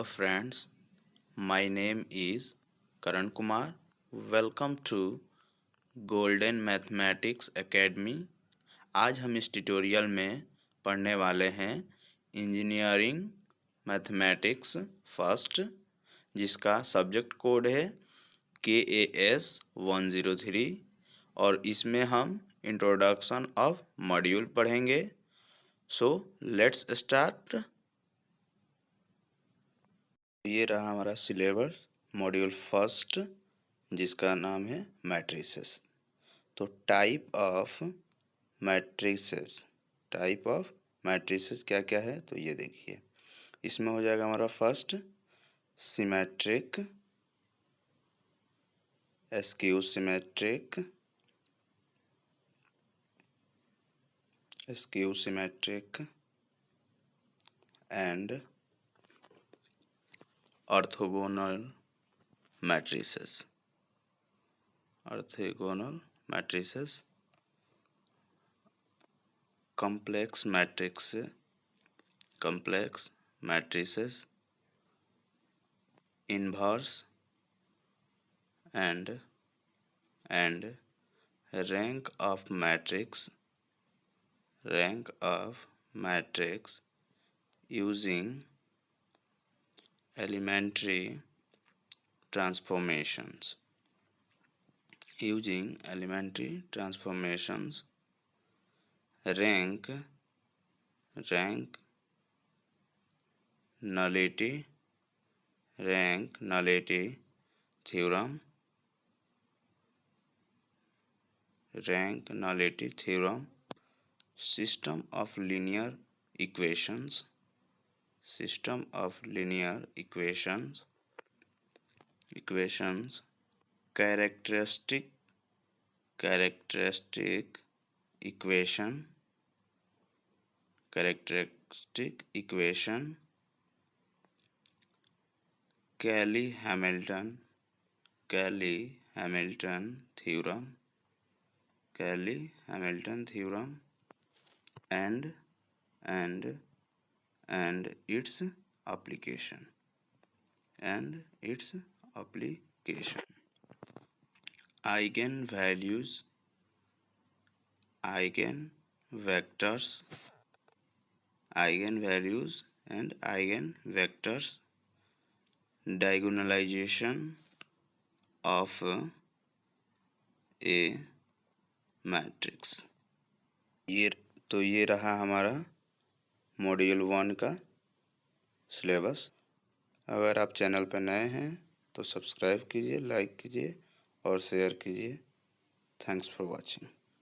friends, my name is Karan Kumar. Welcome to Golden Mathematics Academy. आज हम इस tutorial में पढ़ने वाले हैं इंजीनियरिंग मैथमेटिक्स फर्स्ट, जिसका सब्जेक्ट कोड है KAS 103 और इसमें हम इंट्रोडक्शन ऑफ मॉड्यूल पढ़ेंगे। So let's start. ये रहा हमारा सिलेबस मॉड्यूल फर्स्ट, जिसका नाम है मैट्रिसेस। तो टाइप ऑफ मैट्रिसेस क्या क्या है, तो ये देखिए। इसमें हो जाएगा हमारा first symmetric, skew symmetric and orthogonal matrices, complex matrices, inverse and rank of matrix using elementary transformations, rank nullity theorem, system of linear equations, characteristic equation, Cayley-Hamilton theorem, and its application. Eigenvalues, eigenvectors and eigenvectors, diagonalization of a matrix. ये रहा हमारा module 1 का syllabus. अगर आप channel पर नए हैं तो सब्सक्राइब कीजिए, लाइक कीजिए और शेयर कीजिए। Thanks for watching.